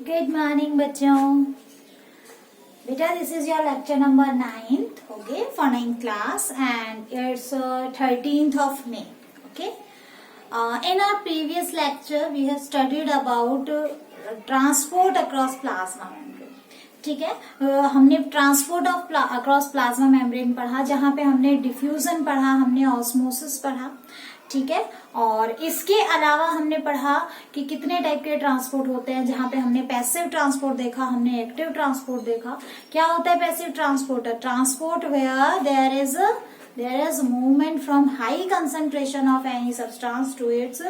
Good morning बच्चों। बेटा this is your lecture number 9th, okay, for 9th class, and it's 13th of May. Okay. In our previous lecture we have studied about transport across plasma membrane. ठीक है, हमने transport of across plasma membrane पढ़ा, जहां पे हमने diffusion पढ़ा, हमने osmosis पढ़ा। ठीक है, और इसके अलावा हमने पढ़ा कि कितने टाइप के ट्रांसपोर्ट होते हैं, जहां पे हमने पैसिव ट्रांसपोर्ट देखा, हमने एक्टिव ट्रांसपोर्ट देखा। क्या होता है passive transport? Transport where there is movement from high concentration of any substance to its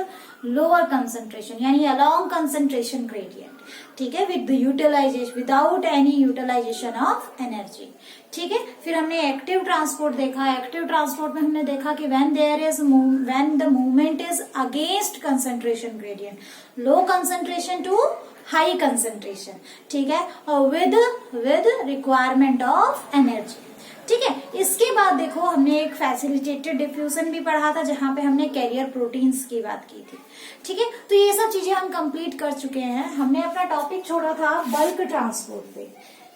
lower concentration, यानी along concentration gradient। ठीक है, without any utilization of energy। ठीक है, फिर हमने एक्टिव ट्रांसपोर्ट देखा। एक्टिव ट्रांसपोर्ट में हमने देखा कि when the movement is against concentration gradient, low concentration to high concentration। ठीक है, with requirement of energy। ठीक है, इसके बाद देखो हमने एक फैसिलिटेटेड डिफ्यूजन भी पढ़ा था, जहां पे हमने कैरियर प्रोटीन्स की बात की थी। ठीक है, तो ये सब चीजें हम कंप्लीट कर चुके हैं। हमने अपना टॉपिक छोड़ा था बल्क ट्रांसपोर्ट पे।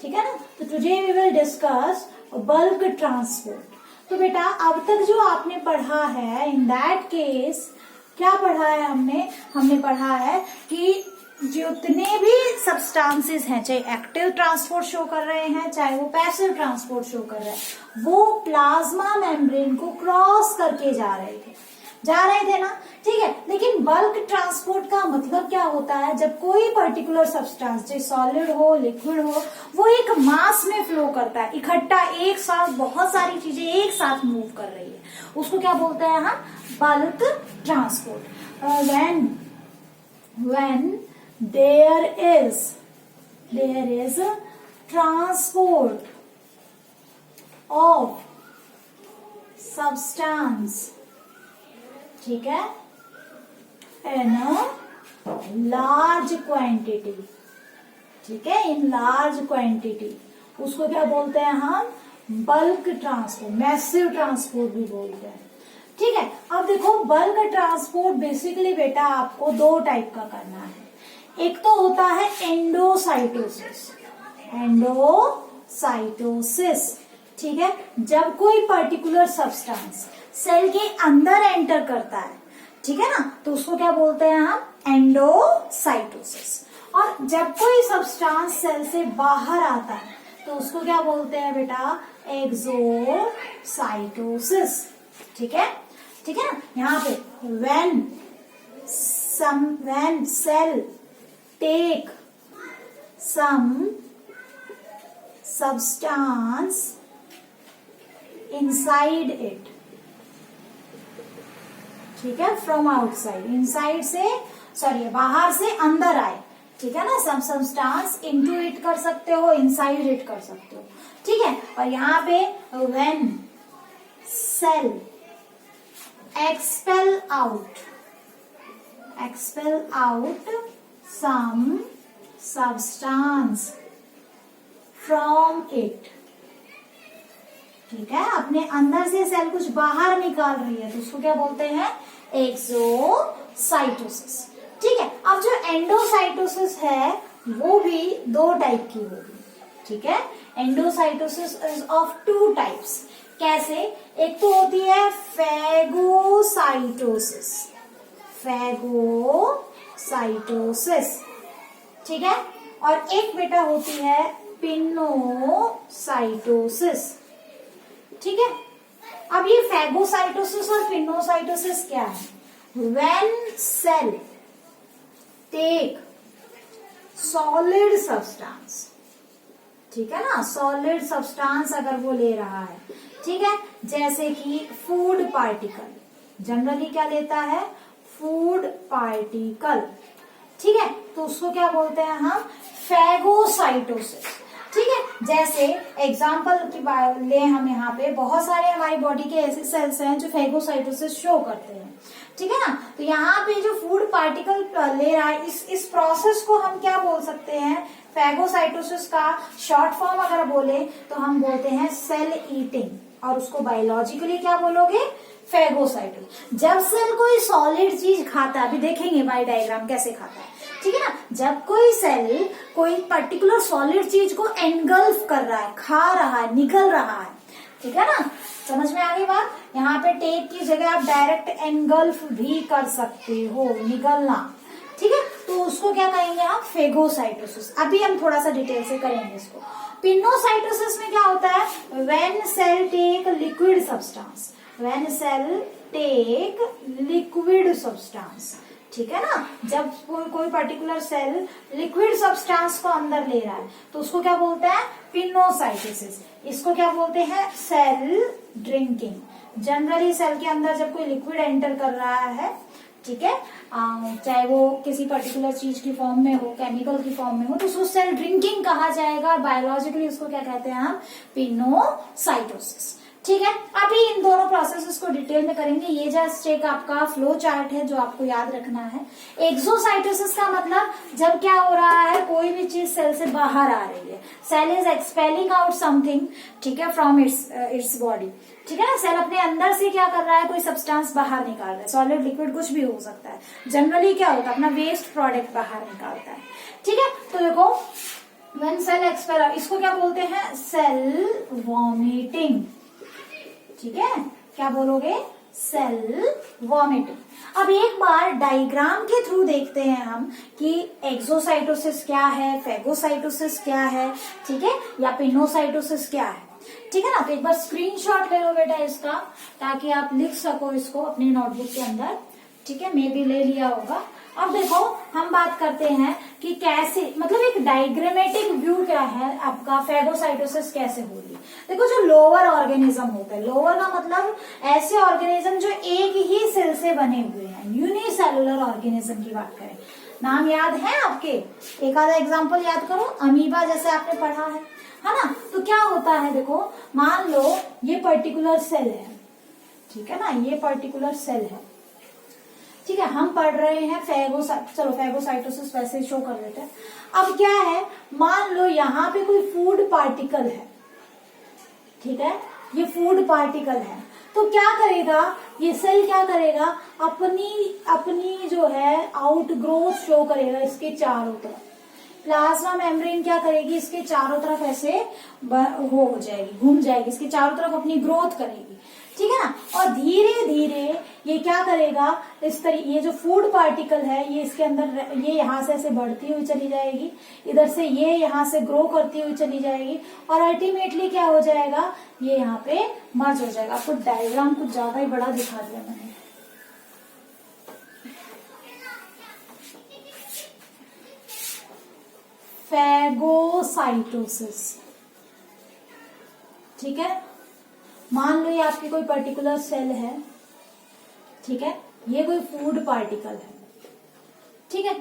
ठीक है ना, तो today we will discuss bulk transport. तो बेटा अब तक जो आपने पढ़ा है, इन दैट केस क्या पढ़ा है हमने पढ़ा है कि जितने भी सब्सटेंसेस हैं, चाहे एक्टिव ट्रांसपोर्ट शो कर रहे हैं, चाहे वो पैसिव ट्रांसपोर्ट शो कर रहे हैं, वो प्लाज्मा मेम्ब्रेन को क्रॉस करके जा रहे थे ना। ठीक है, लेकिन बल्क ट्रांसपोर्ट का मतलब क्या होता है? जब कोई पर्टिकुलर सब्सटेंस, चाहे सॉलिड हो, लिक्विड हो, वो एक मास में फ्लो करता है, इकट्ठा एक साथ बहुत सारी चीजें एक साथ मूव कर रही है, उसको क्या बोलते हैं हम? Bulk transport. when there is transport of substance, ठीक है, in a large quantity। ठीक है, in large quantity, उसको क्या बोलते हैं हम? बल्क ट्रांसपोर्ट, मैसिव ट्रांसपोर्ट भी बोलते हैं। ठीक है, अब देखो बल्क ट्रांसपोर्ट बेसिकली बेटा आपको दो टाइप का करना है। एक तो होता है एंडोसाइटोसिस। ठीक है, जब कोई पर्टिकुलर सब्सटेंस सेल के अंदर एंटर करता है, ठीक है ना, तो उसको क्या बोलते हैं हम? एंडोसाइटोसिस। और जब कोई सब्सटेंस सेल से बाहर आता है तो उसको क्या बोलते हैं बेटा? एक्सोसाइटोसिस। ठीक है ना, यहाँ पे when cell take some substance inside it, ठीक है, from outside, inside से बाहर से अंदर आए, ठीक है ना, some substance into it कर सकते हो, inside it कर सकते हो। ठीक है, और यहाँ पे when cell expel out some substance from it, ठीक है, अपने अंदर से सेल कुछ बाहर निकाल रही है, तो उसको क्या बोलते हैं? एक्सोसाइटोसिस। ठीक है, अब जो एंडोसाइटोसिस है वो भी दो टाइप की होगी। ठीक है, endocytosis is of two types. कैसे? एक तो होती है फैगोसाइटोसिस। ठीक है, और एक बेटा होती है पिनोसाइटोसिस। ठीक है, अब ये फैगोसाइटोसिस और पिनोसाइटोसिस क्या है? When cell take solid substance, ठीक है ना, सॉलिड सब्सटेंस अगर वो ले रहा है, ठीक है, जैसे कि फूड पार्टिकल, जनरली क्या लेता है? Food particle. ठीक है, तो उसको क्या बोलते हैं हम? फैगोसाइटोसिस। ठीक है, जैसे एग्जांपल की बात ले, हम यहाँ पे बहुत सारे हमारी बॉडी के ऐसे सेल्स हैं जो फैगोसाइटोसिस शो करते हैं। ठीक है ना, तो यहाँ पे जो फूड पार्टिकल ले रहा है, इस प्रोसेस को हम क्या बोल सकते हैं? फैगोसाइटोसिस का शॉर्ट फॉर्म अगर बोले तो हम बोलते हैं सेल ईटिंग, और उसको बायोलॉजिकली क्या बोलोगे? फैगोसाइटोसिस। जब सेल कोई सॉलिड चीज खाता है, अभी देखेंगे बाई डायग्राम कैसे खाता है। ठीक है ना। जब कोई सेल कोई पर्टिकुलर सॉलिड चीज को एनगल्फ कर रहा है, खा रहा है, निगल रहा है, ठीक है ना, समझ में आ गई बात। यहाँ पे टेक की जगह आप डायरेक्ट एनगल्फ भी कर सकते हो, निगलना, ठीक है। तो उसको क्या कहेंगे आप, फेगोसाइटोसिस। अभी हम थोड़ा सा डिटेल से करेंगे इसको। पिनोसाइटोसिस में क्या होता है, when cell take liquid substance, when cell take liquid substance, ठीक है ना। जब कोई पर्टिकुलर सेल लिक्विड सब्सटेंस को अंदर ले रहा है तो उसको क्या बोलते हैं, पिनोसाइटोसिस। इसको क्या बोलते हैं, सेल ड्रिंकिंग। जनरली सेल के अंदर जब कोई लिक्विड एंटर कर रहा है, ठीक है, चाहे वो किसी पर्टिकुलर चीज की फॉर्म में हो, केमिकल की फॉर्म में हो, तो उसको सेल ड्रिंकिंग कहा जाएगा। और बायोलॉजिकली उसको क्या कहते हैं हम, पिनोसाइटोसिस, ठीक है। अभी इन दोनों प्रोसेसेस को डिटेल में करेंगे। ये जस्ट एक आपका फ्लो चार्ट है जो आपको याद रखना है। एक्सोसाइटोसिस का मतलब जब क्या हो रहा है, कोई भी चीज सेल से बाहर आ रही है, cell is expelling out something, ठीक है, फ्रॉम इट्स बॉडी, ठीक है ना। सेल अपने अंदर से क्या कर रहा है, कोई सब्सटेंस बाहर निकाल रहा है, सॉलिड लिक्विड कुछ भी हो सकता है। जनरली क्या होता है, अपना वेस्ट प्रोडक्ट बाहर निकालता है, ठीक है। तो देखो, व्हेन सेल एक्सपेल, इसको क्या बोलते हैं, सेल वॉमिटिंग, ठीक है। क्या बोलोगे, सेल वॉमिटिंग। अब एक बार डायग्राम के थ्रू देखते हैं हम कि एक्सोसाइटोसिस क्या है, फेगोसाइटोसिस क्या है, ठीक है, या पिनोसाइटोसिस क्या है, ठीक है ना। तो एक बार स्क्रीनशॉट ले लो बेटा इसका, ताकि आप लिख सको इसको अपनी नोटबुक के अंदर, ठीक है। मैं भी ले लिया होगा। अब देखो, हम बात करते हैं कि कैसे, मतलब एक डायग्रामेटिक व्यू क्या है आपका, फेगोसाइटोसिस कैसे होगी। देखो, जो लोअर ऑर्गेनिज्म होता है, लोअर का मतलब ऐसे ऑर्गेनिज्म जो एक ही सेल से बने हुए हैं, यूनिसेलुलर ऑर्गेनिज्म की बात करें, नाम याद है आपके, एक आधा एग्जाम्पल याद करो, अमीबा जैसे आपने पढ़ा है ना। तो क्या होता है, देखो, मान लो ये पर्टिकुलर सेल है, ठीक है ना, ये पर्टिकुलर सेल है, ठीक है। हम पढ़ रहे हैं चलो फेगोसाइटोसिस वैसे शो कर देते हैं। अब क्या है, मान लो यहाँ पे कोई फूड पार्टिकल है, ठीक है, ये फूड पार्टिकल है, तो क्या करेगा ये सेल, क्या करेगा, अपनी जो है आउटग्रोथ शो करेगा इसके चारों तरफ। प्लाज्मा मेम्ब्रेन क्या करेगी, इसके चारों तरफ ऐसे हो जाएगी, घूम जाएगी, इसके चारों तरफ अपनी ग्रोथ करेगी, ठीक है ना। और धीरे धीरे ये क्या करेगा, इस तरह ये जो फूड पार्टिकल है ये इसके अंदर, ये यहाँ से ऐसे बढ़ती हुई चली जाएगी, इधर से ये यहाँ से ग्रो करती हुई चली जाएगी, और अल्टीमेटली क्या हो जाएगा, ये यहाँ पे मर्ज हो जाएगा। आपको डायग्राम कुछ ज्यादा ही बड़ा दिखा दिया मैंने। फेगोसाइटोसिस, ठीक है। मान लो ये आपकी कोई पर्टिकुलर सेल है, ठीक है, ये कोई फूड पार्टिकल है, ठीक है,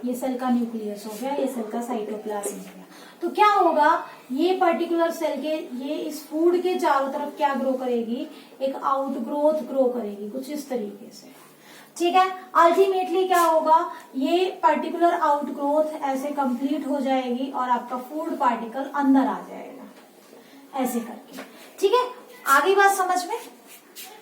ये सेल का न्यूक्लियस हो गया, ये सेल का साइटोप्लाज्म हो गया। तो क्या होगा, ये पर्टिकुलर सेल के, ये इस फूड के चारों तरफ क्या ग्रो करेगी, एक आउटग्रोथ ग्रो करेगी, कुछ इस तरीके से, ठीक है। अल्टीमेटली क्या होगा, ये पर्टिकुलर आउटग्रोथ ऐसे कंप्लीट हो जाएगी और आपका फूड पार्टिकल अंदर आ जाएगा, ऐसे करके, ठीक है। आगे बात समझ में,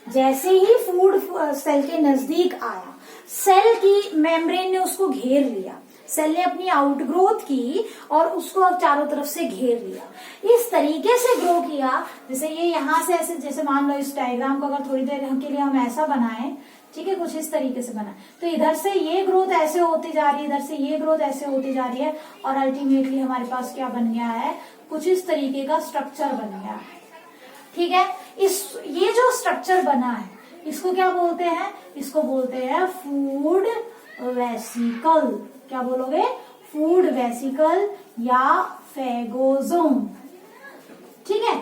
जैसे ही फूड सेल के नजदीक आया, सेल की मेम्ब्रेन ने उसको घेर लिया, सेल ने अपनी आउटग्रोथ की और उसको अब चारों तरफ से घेर लिया, इस तरीके से ग्रो किया। जैसे ये यहाँ से ऐसे, जैसे मान लो इस डायग्राम को अगर थोड़ी देर के लिए हम ऐसा बनाएं, ठीक है, कुछ इस तरीके से बना, तो इधर से ये ग्रोथ ऐसे होती जा रही है, इधर से ये ग्रोथ ऐसे होती जा रही है, और अल्टीमेटली हमारे पास क्या बन गया है, कुछ इस तरीके का स्ट्रक्चर बन गया है, ठीक है। ये जो स्ट्रक्चर बना है इसको क्या बोलते हैं, इसको बोलते हैं फूड वेसिकल। क्या बोलोगे, फूड वेसिकल या फेगोसोम, ठीक है,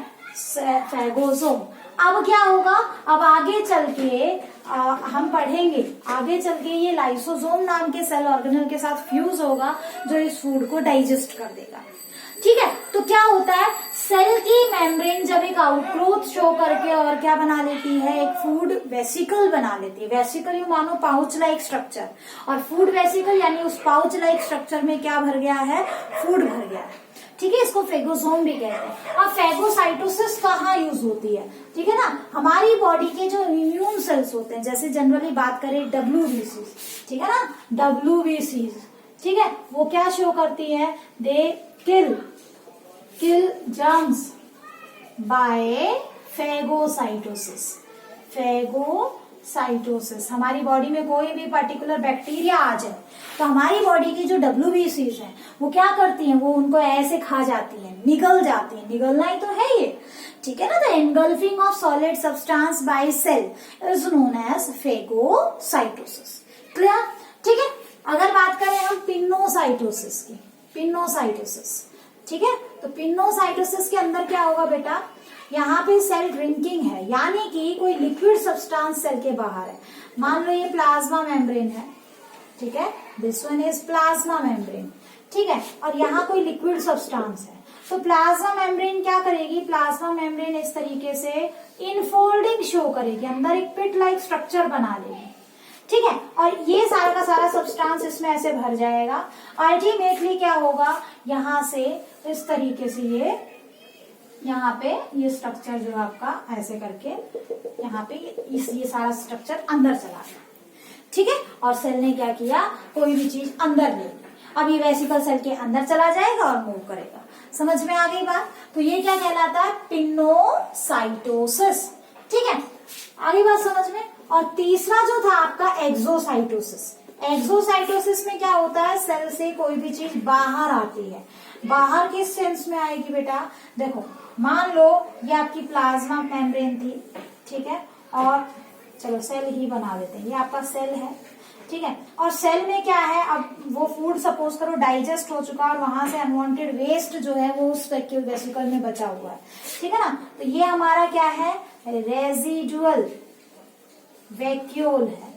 फेगोसोम। अब क्या होगा, अब आगे चल के हम पढ़ेंगे, आगे चल के ये लाइसोसोम नाम के सेल ऑर्गेनल के साथ फ्यूज होगा जो इस फूड को डाइजेस्ट कर देगा, ठीक है। तो क्या होता है, सेल की मेम्ब्रेन जब एक आउटग्रोथ शो करके और क्या बना लेती है, एक फूड वेसिकल बना लेती है। वेसिकल यू मानो पाउच लाइक स्ट्रक्चर, और फूड वेसिकल यानी उस पाउच लाइक स्ट्रक्चर में क्या भर गया है, फूड भर गया है, ठीक है। इसको फेगोसोम भी कहते हैं। अब फेगोसाइटोसिस कहाँ यूज होती है, ठीक है ना, हमारी बॉडी के जो इम्यून सेल्स होते हैं, जैसे जनरली बात करें WBC, ठीक है ना, WBC, ठीक है, वो क्या शो करती है, दे किल जर्म्स बाय फेगोसाइटोसिस। फेगोसाइटोसिस, हमारी बॉडी में कोई भी पर्टिकुलर बैक्टीरिया आ जाए तो हमारी बॉडी की जो WBCs हैं वो क्या करती हैं, वो उनको ऐसे खा जाती हैं, निगल जाती हैं, निगलना ही तो है ये, ठीक है ना। The engulfing of solid substance by cell is known as phagocytosis. Clear, ठीक है। अगर बात करें हम पिनोसाइटोसिस की, पिनोसाइटोसिस, ठीक है, तो पिनोसाइटोसिस के अंदर क्या होगा बेटा, यहाँ पे सेल ड्रिंकिंग है, यानी कि कोई लिक्विड सब्सटेंस सेल के बाहर है। मान लो ये प्लाज्मा मेम्ब्रेन है, ठीक है, this one is plasma membrane, ठीक है, और यहाँ कोई लिक्विड सब्सटेंस है। तो प्लाज्मा मेम्ब्रेन क्या करेगी, प्लाज्मा मेम्ब्रेन इस तरीके से इनफोल्डिंग शो करेगी, अंदर एक पिट लाइक स्ट्रक्चर बना लेगी, ठीक है, और ये सारा का सारा सब्सटेंस इसमें ऐसे भर जाएगा। अल्टीमेटली क्या होगा, यहाँ से इस तरीके से यहाँ पे ये स्ट्रक्चर जो आपका ऐसे करके यहाँ पे ये सारा स्ट्रक्चर अंदर चला गया, ठीक है, और सेल ने क्या किया, कोई भी चीज अंदर ले ली। अब ये वेसिकल सेल के अंदर चला जाएगा और मूव करेगा। समझ में आ गई बात, तो ये क्या कहलाता है, पिनोसाइटोसिस, ठीक है, आगे बात समझ में। और तीसरा जो था आपका एक्सोसाइटोसिस। एक्सोसाइटोसिस में क्या होता है, सेल से कोई भी चीज बाहर आती है। बाहर किस सेंस में आएगी बेटा, देखो मान लो ये आपकी प्लाज्मा मेम्ब्रेन थी, ठीक है, और चलो सेल ही बना लेते हैं, ये आपका सेल है, ठीक है, और सेल में क्या है, अब वो फूड सपोज करो डाइजेस्ट हो चुका और वहां से अनवांटेड वेस्ट जो है वो उस वेसिकल में बचा हुआ है, ठीक है ना, तो ये हमारा क्या है, रेजिडुअल वैक्यूल है।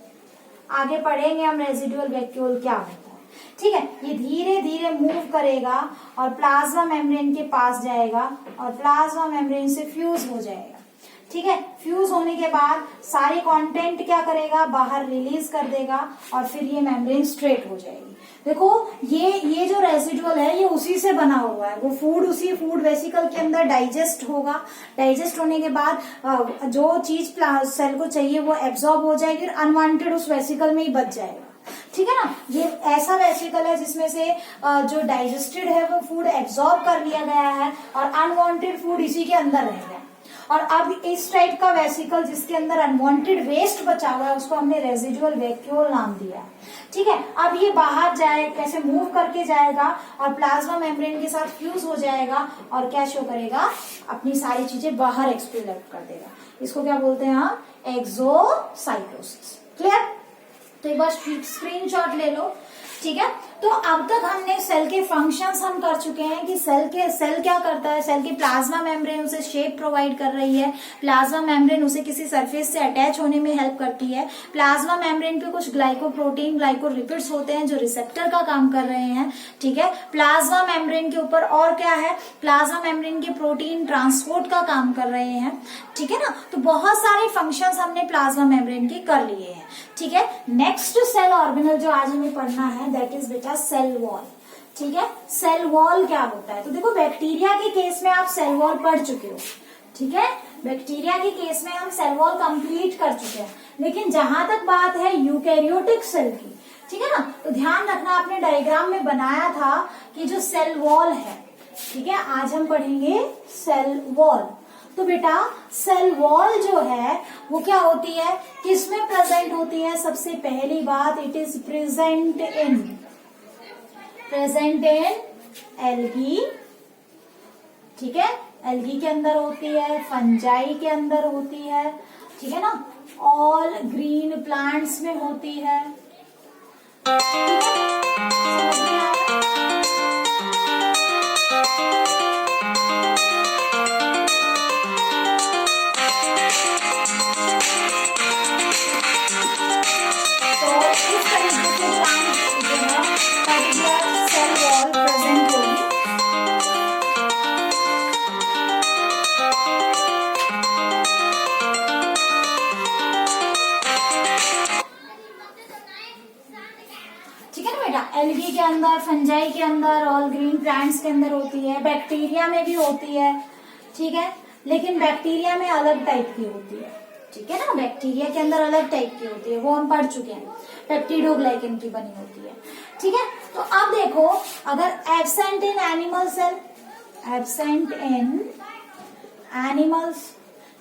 आगे पढ़ेंगे हम रेजिडुअल वैक्यूल क्या होता है, ठीक है। ये धीरे धीरे मूव करेगा और प्लाज्मा मेम्ब्रेन के पास जाएगा और प्लाज्मा मेम्ब्रेन से फ्यूज हो जाएगा, ठीक है। फ्यूज होने के बाद सारे कंटेंट क्या करेगा, बाहर रिलीज कर देगा और फिर ये मेम्ब्रेन स्ट्रेट हो जाएगी। देखो ये जो रेसिडुअल है ये उसी से बना हुआ है, वो फूड उसी फूड वेसिकल के अंदर डाइजेस्ट होगा, डाइजेस्ट होने के बाद जो चीज सेल को चाहिए वो एब्जॉर्ब हो जाएगी और अनवांटेड उस वेसिकल में ही बच जाएगा, ठीक है ना। ये ऐसा वेसिकल है जिसमें से जो डाइजेस्टेड है वो फूड एब्जॉर्ब कर लिया गया है और अनवांटेड फूड इसी के अंदर रह गया। और अब इस टाइप का वेसिकल जिसके अंदर अनवांटेड वेस्ट बचा हुआ है उसको हमने रेजिडुअल वैक्यूल नाम दिया है, ठीक है। अब ये बाहर जाए कैसे, मूव करके जाएगा और प्लाज्मा मेम्ब्रेन के साथ फ्यूज हो जाएगा और क्या शो करेगा, अपनी सारी चीजें बाहर एक्सपेल कर देगा। इसको क्या बोलते हैं हम, एक्सोसाइटोसिस। क्लियर, तो एक बार स्क्रीनशॉट ले लो, ठीक है। तो अब तक हमने सेल के फंक्शंस हम कर चुके हैं कि सेल क्या करता है, सेल की प्लाज्मा मेम्ब्रेन उसे शेप प्रोवाइड कर रही है, प्लाज्मा मेम्ब्रेन उसे किसी सरफेस से अटैच होने में हेल्प करती है, प्लाज्मा मेम्ब्रेन पे कुछ ग्लाइकोप्रोटीन ग्लाइकोलिपिड्स होते हैं जो रिसेप्टर का काम कर रहे हैं, ठीक है। प्लाज्मा मेम्ब्रेन के ऊपर और क्या है, प्लाज्मा मेम्ब्रेन के प्रोटीन ट्रांसपोर्ट का काम कर रहे हैं, ठीक है ना। तो बहुत सारे फंक्शंस हमने प्लाज्मा मेम्ब्रेन के कर लिए हैं, ठीक है। नेक्स्ट सेल ऑर्गेनल जो आज हमें पढ़ना है दैट इज बेटा सेल वॉल, ठीक है। सेल वॉल क्या होता है, तो देखो बैक्टीरिया के केस में आप सेल वॉल पढ़ चुके हो, ठीक है, बैक्टीरिया के केस में हम सेल वॉल कंप्लीट कर चुके हैं। लेकिन जहां तक बात है यूकैरियोटिक सेल की, ठीक है ना, तो ध्यान रखना आपने डायग्राम में बनाया था कि जो सेल वॉल है, ठीक है, आज हम पढ़ेंगे सेल वॉल। तो बेटा सेल वॉल जो है वो क्या होती है, किसमें प्रेजेंट होती है, सबसे पहली बात it is present in algae, ठीक है, एल्गी के अंदर होती है, फंजाई के अंदर होती है, ठीक है ना, ऑल ग्रीन प्लांट्स में होती है, एल्गी के अंदर, फंजाई के अंदर, ऑल ग्रीन प्लांट्स के अंदर होती है, बैक्टीरिया में भी होती है, ठीक है, लेकिन बैक्टीरिया में अलग टाइप की होती है, ठीक है ना, बैक्टीरिया के अंदर अलग टाइप की होती है, वो हम पढ़ चुके हैं, पेप्टिडोग्लाइकन की बनी होती है, ठीक है। तो अब देखो, अगर absent in animal cell, absent in animals,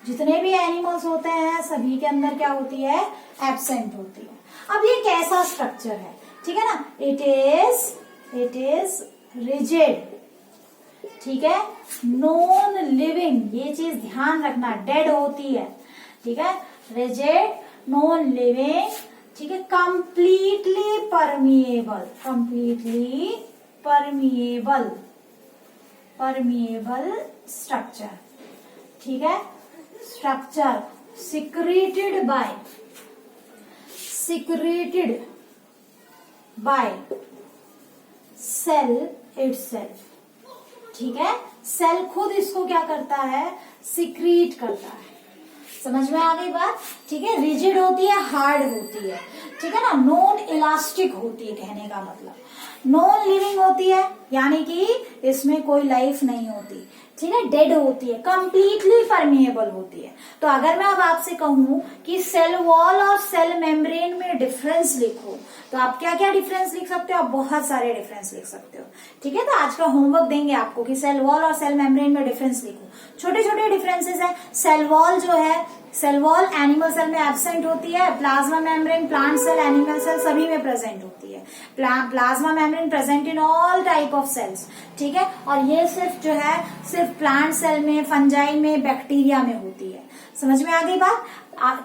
जितने भी एनिमल्स होते हैं सभी के अंदर क्या होती है, एब्सेंट होती है। अब ये कैसा स्ट्रक्चर है, ठीक है ना, इट इज रिजिड, ठीक है, नॉन लिविंग, ये चीज ध्यान रखना, डेड होती है, ठीक है, रिजिड, नॉन लिविंग, ठीक है, completely permeable, completely permeable, permeable structure, ठीक है, structure secreted by cell itself, ठीक है, सेल खुद इसको क्या करता है, सिक्रीट करता है। समझ में आ गई बात, ठीक है, रिजिड होती है, हार्ड होती है, ठीक है ना, नॉन इलास्टिक होती है, कहने का मतलब, नॉन लिविंग होती है, यानी कि इसमें कोई लाइफ नहीं होती, ठीक है, डेड होती है, कंप्लीटली परमिएबल होती है। तो अगर मैं अब आपसे कहूं कि सेल वॉल और सेल मेम्ब्रेन में डिफरेंस लिखो, तो आप क्या क्या डिफरेंस लिख सकते हो, आप बहुत सारे डिफरेंस लिख सकते हो, ठीक है। तो आज का होमवर्क देंगे आपको कि सेल वॉल और सेल मेम्ब्रेन में डिफरेंस लिखो। छोटे छोटे डिफरेंसेस है, सेल वॉल जो है, सेल वॉल एनिमल सेल में एब्सेंट होती है, plasma membrane plant cell, animal cell सभी में प्रेजेंट होती है। Plasma membrane present in all type of cells, ठीक है, और ये सिर्फ जो है सिर्फ प्लांट सेल में, फंजाई में, बैक्टीरिया में होती है। समझ में आ गई बात,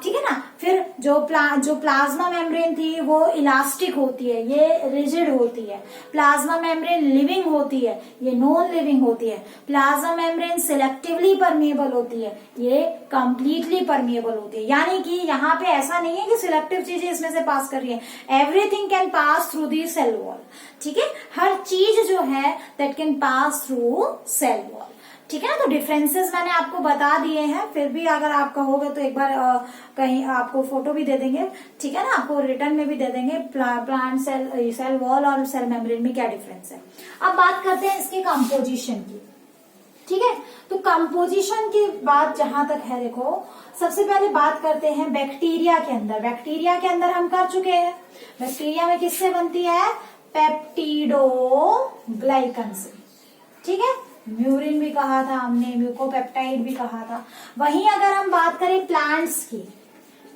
ठीक है ना। फिर जो प्लाज्मा मेम्ब्रेन थी वो इलास्टिक होती है, ये रिजिड होती है। प्लाज्मा मेम्ब्रेन लिविंग होती है, ये नॉन लिविंग होती है। प्लाज्मा मेम्ब्रेन सिलेक्टिवली परमिएबल होती है, ये कंप्लीटली परमिएबल होती है। यानी कि यहाँ पे ऐसा नहीं है कि सिलेक्टिव चीजें इसमें से पास कर रही है, everything can pass through the cell wall, ठीक है, हर चीज जो है that can pass through cell wall, ठीक है ना। तो डिफरेंसेस मैंने आपको बता दिए हैं, फिर भी अगर आप कहोगे तो एक बार कहीं आपको फोटो भी दे देंगे, ठीक है ना, आपको रिटर्न में भी दे देंगे प्लांट सेल, सेल वॉल और सेल मेम्ब्रेन में क्या डिफरेंस है। अब बात करते हैं इसके कंपोजिशन की, ठीक है। तो कंपोजिशन की बात जहां तक है, देखो सबसे पहले बात करते हैं बैक्टीरिया के अंदर। बैक्टीरिया के अंदर हम कर चुके हैं, बैक्टीरिया में किससे बनती है, पेप्टिडोग्लाइकन से, ठीक है, म्यूरिन भी कहा था हमने, म्यूकोपेप्टाइड भी कहा था। वहीं अगर हम बात करें प्लांट्स की,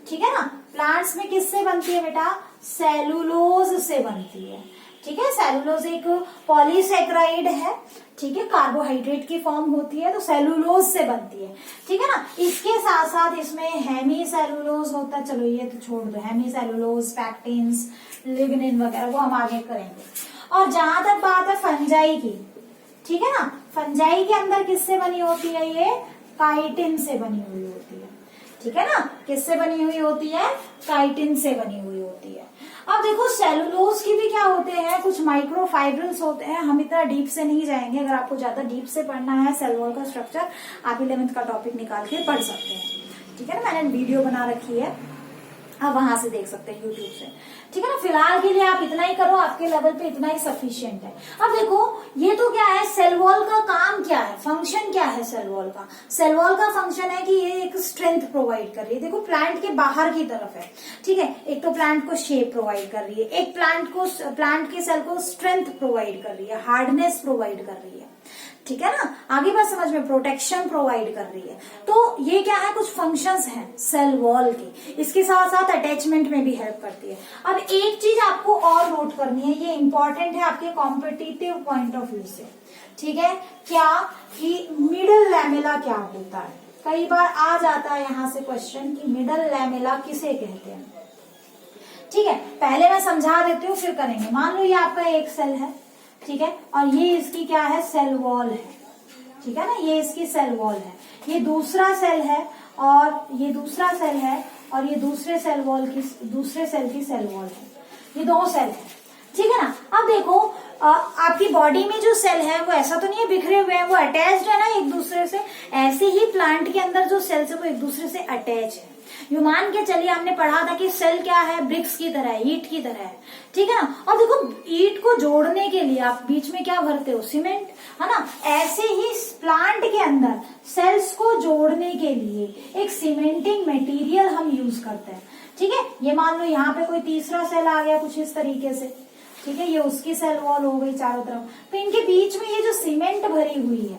ठीक है ना, प्लांट्स में किससे बनती है बेटा, सेलुलोज से बनती है, ठीक है। सेलुलोज एक पॉलीसेक्राइड है, ठीक है, कार्बोहाइड्रेट की फॉर्म होती है, तो सेलुलोज से बनती है, ठीक है ना। इसके साथ साथ इसमें हेमी सेलुलोज होता है, चलो ये तो छोड़ दो, हेमी सेलुलोज, पैक्टिन्स, लिग्निन वगैरह वो हम आगे करेंगे। और जहां तक बात है फंजाई की, ठीक है ना, फंजाई के अंदर किससे बनी होती है, ये काइटिन से बनी हुई होती है, ठीक है ना, किससे बनी हुई होती है, काइटिन से बनी हुई होती है। अब देखो सेलुलोज की भी क्या होते हैं, कुछ माइक्रोफाइब्रिल्स होते हैं, हम इतना डीप से नहीं जाएंगे। अगर आपको ज्यादा डीप से पढ़ना है सेल वॉल का स्ट्रक्चर, आप 11th का टॉपिक निकाल के पढ़ सकते हैं, ठीक है ना, मैंने वीडियो बना रखी है, आप वहां से देख सकते हैं यूट्यूब से, ठीक है ना। फिलहाल के लिए आप इतना ही करो, आपके लेवल पे इतना ही सफिशिएंट है। अब देखो ये तो क्या है, सेल वॉल का काम क्या है, फंक्शन क्या है सेल वॉल का। सेल वॉल का फंक्शन है कि ये एक स्ट्रेंथ प्रोवाइड कर रही है, देखो प्लांट के बाहर की तरफ है, ठीक है, एक तो प्लांट को शेप प्रोवाइड कर रही है, एक प्लांट के सेल को स्ट्रेंथ प्रोवाइड कर रही है, हार्डनेस प्रोवाइड कर रही है, ठीक है ना। आगे बात समझ में, प्रोटेक्शन प्रोवाइड कर रही है। तो ये क्या है, कुछ फंक्शंस हैं सेल वॉल के, इसके साथ साथ अटैचमेंट में भी हेल्प करती है। अब एक चीज आपको और नोट करनी है, ये इंपॉर्टेंट है आपके कॉम्पिटिटिव पॉइंट ऑफ व्यू से, ठीक है, क्या कि मिडल लैमेला क्या होता है। कई बार आ जाता है यहां से क्वेश्चन कि मिडल लैमेला किसे कहते हैं, ठीक है। पहले मैं समझा देती हूँ फिर करेंगे। मान लो ये आपका एक सेल है, ठीक है, और ये इसकी क्या है, सेल वॉल है, ठीक है ना, ये इसकी सेल वॉल है, ये दूसरा सेल है और ये दूसरा सेल है, और ये दूसरे सेल की सेल वॉल है, ये दो सेल है, ठीक है ना। अब देखो आपकी बॉडी में जो सेल है वो ऐसा तो नहीं है बिखरे हुए हैं, वो अटैच्ड है ना एक दूसरे से। ऐसे ही प्लांट के अंदर जो सेल्स है वो एक दूसरे से अटैच है। यू मान के चलिए, हमने पढ़ा था कि सेल क्या है, ब्रिक्स की तरह है, ईंट की तरह है, ठीक है ना। और देखो ईंट को जोड़ने के लिए आप बीच में क्या भरते हो, सीमेंट, है ना। ऐसे ही प्लांट के अंदर सेल्स को जोड़ने के लिए एक सीमेंटिंग मटेरियल हम यूज करते हैं, ठीक है। ये मान लो यहाँ पे कोई तीसरा सेल आ गया कुछ इस तरीके से, ठीक है, ये उसकी सेल वॉल हो गई चारों तरफ। तो इनके बीच में ये जो सीमेंट भरी हुई है,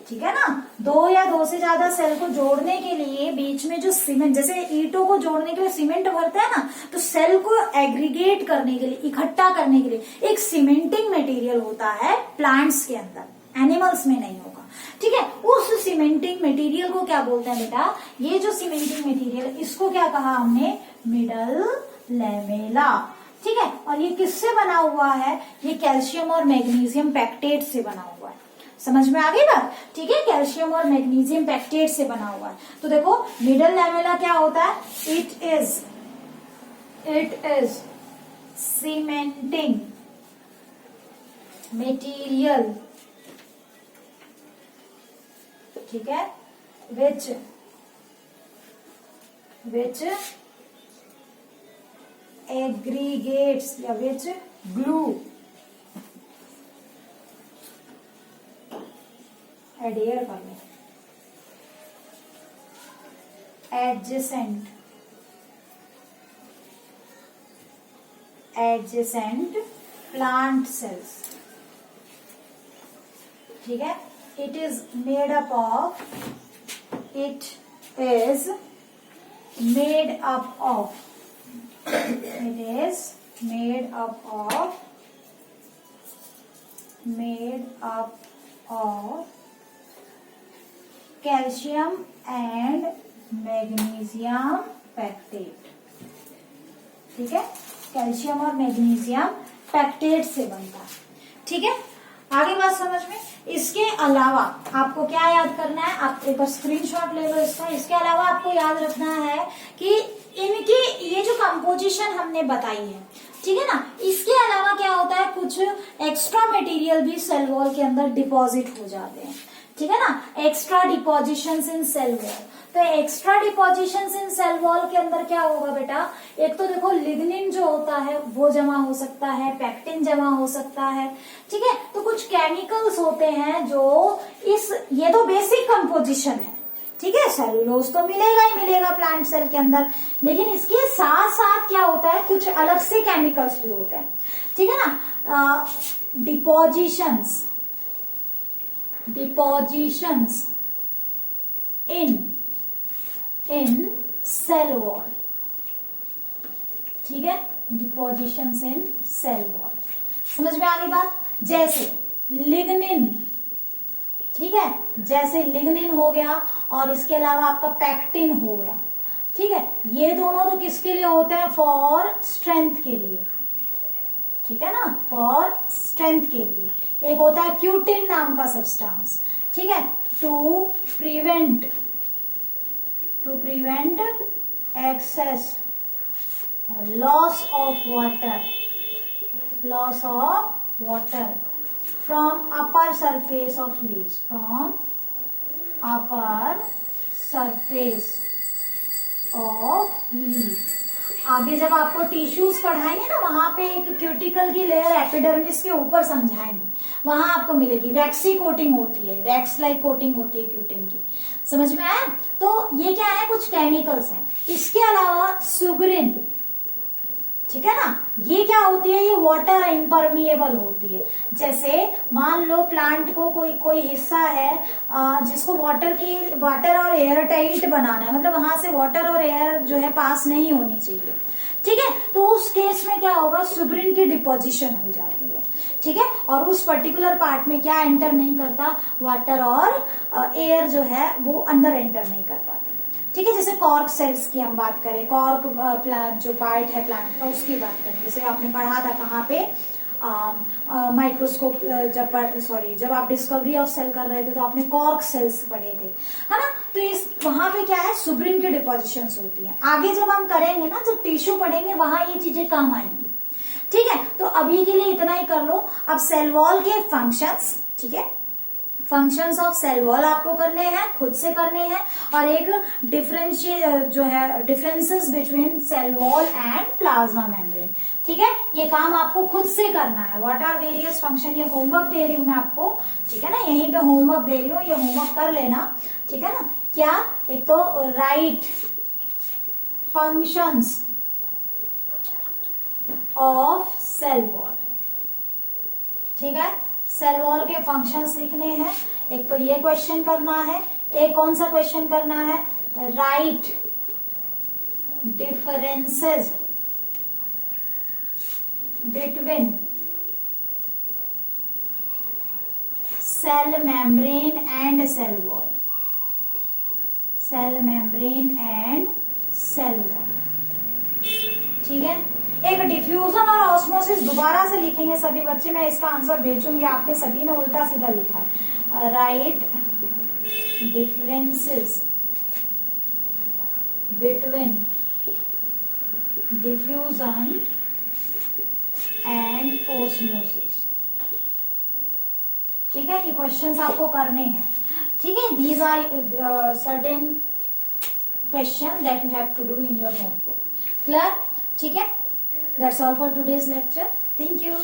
ठीक है ना, दो या दो से ज्यादा सेल को जोड़ने के लिए बीच में जो सीमेंट, जैसे ईंटों को जोड़ने के लिए सीमेंट भरते हैं ना, तो सेल को एग्रीगेट करने के लिए, इकट्ठा करने के लिए एक सीमेंटिंग मटेरियल होता है प्लांट्स के अंदर, एनिमल्स में नहीं होगा। ठीक है, उस सीमेंटिंग मटेरियल को क्या बोलते हैं बेटा, ये जो सीमेंटिंग मटेरियल, इसको क्या कहा हमने, मिडल लैमेला। ठीक है, और ये किससे बना हुआ है, ये कैल्शियम और मैग्नीशियम पैक्टेट से बना हुआ है। समझ में आ गई बात, ठीक है, कैल्शियम और मैग्नीशियम पैक्टेट से बना हुआ है। तो देखो मिडल लैमेला क्या होता है, इट इज सीमेंटिंग मटेरियल, ठीक है, विच एग्रीगेट्स या विच ग्लू एडियर कर लो एडजेसेंट प्लांट सेल्स। ठीक है, it is made up of calcium and magnesium pectate. ठीक है, कैल्शियम और मैग्नीशियम पैक्टेट से बनता है। ठीक है, आगे बात समझ में। इसके अलावा आपको क्या याद करना है, आप एक बार स्क्रीनशॉट ले लो इसका। इसके अलावा आपको याद रखना है कि इनकी ये जो कंपोजिशन हमने बताई है, ठीक है ना, इसके अलावा क्या होता है, कुछ एक्स्ट्रा मटेरियल भी सेल वॉल के अंदर डिपॉजिट हो जाते हैं। ठीक है ना, एक्स्ट्रा डिपोजिशंस इन सेल वॉल। तो एक्स्ट्रा डिपोजिशंस इन सेल वॉल के अंदर क्या होगा बेटा, एक तो देखो लिग्निन जो होता है वो जमा हो सकता है, पैक्टिन जमा हो सकता है। ठीक है, तो कुछ केमिकल्स होते हैं जो ये तो बेसिक कंपोजिशन है। ठीक है, सेलुलोज तो मिलेगा ही मिलेगा प्लांट सेल के अंदर, लेकिन इसके साथ साथ क्या होता है, कुछ अलग से केमिकल्स भी होते हैं। ठीक है ना, डिपोजिशंस in cell wall। ठीक है, डिपोजिशंस इन सेल वॉल, समझ में आ गई बात। जैसे लिग्निन, ठीक है, जैसे लिग्निन हो गया और इसके अलावा आपका पैक्टिन हो गया। ठीक है, ये दोनों तो किसके लिए होते हैं, फॉर स्ट्रेंथ के लिए। ठीक है ना, फॉर स्ट्रेंथ के लिए। एक होता है क्यूटिन नाम का सब्सटेंस, ठीक है, to prevent excess loss of water from upper surface of leaves, आगे जब आपको टिश्यूज पढ़ाएंगे ना, वहां पे एक क्यूटिकल की लेयर एपिडर्मिस के ऊपर समझाएंगे, वहां आपको मिलेगी वैक्सी कोटिंग होती है, वैक्स लाइक कोटिंग होती है क्यूटिन की। समझ में आया। तो ये क्या है, कुछ केमिकल्स हैं। इसके अलावा सुबरिन, ठीक है ना, ये क्या होती है, ये वाटर इम्परमिएबल होती है। जैसे मान लो प्लांट को कोई हिस्सा है जिसको वाटर और एयर टाइट बनाना है, मतलब वहां से वाटर और एयर जो है पास नहीं होनी चाहिए। ठीक है, तो उस केस में क्या होगा, सुब्रिन की डिपोजिशन हो जाती है। ठीक है, और उस पर्टिकुलर पार्ट में क्या एंटर नहीं करता, वाटर और एयर जो है वो अंदर एंटर नहीं कर पाता। ठीक है, जैसे कॉर्क सेल्स की हम बात करें, कॉर्क प्लांट जो पार्ट है प्लांट का उसकी बात करें, जैसे आपने पढ़ा था कहाँ पे, माइक्रोस्कोप जब आप डिस्कवरी ऑफ सेल कर रहे थे तो आपने कॉर्क सेल्स पढ़े थे, है ना। तो वहां पे क्या है, सुब्रिन की डिपोजिशंस होती हैं। आगे जब हम करेंगे ना, जब टिश्यू पढ़ेंगे, वहां ये चीजें काम आएंगी। ठीक है, तो अभी के लिए इतना ही कर लो। अब सेल वॉल के फंक्शंस, ठीक है, फंक्शंस ऑफ सेल वॉल आपको करने हैं, खुद से करने हैं, और एक differences between cell wall and plasma membrane. ठीक है, ये काम आपको खुद से करना है। व्हाट आर वेरियस फंक्शन, ये होमवर्क दे रही हूँ मैं आपको। ठीक है ना, यहीं पे होमवर्क दे रही हूँ, ये होमवर्क कर लेना। ठीक है ना, क्या, एक तो write functions of cell wall, ठीक है, सेल वॉल के फंक्शंस लिखने हैं। एक तो ये क्वेश्चन करना है, एक कौन सा क्वेश्चन करना है, write differences between cell membrane and cell wall, cell membrane and cell wall. ठीक है, एक डिफ्यूजन और ऑस्मोसिस दोबारा से लिखेंगे सभी बच्चे, मैं इसका आंसर भेजूंगी, आपके सभी ने उल्टा सीधा लिखा है। Write differences between diffusion and osmosis. ठीक है, ये क्वेश्चंस आपको करने हैं। ठीक है, these are certain question that you have to do in your notebook. Clear? ठीक है, that's all for today's lecture. Thank you.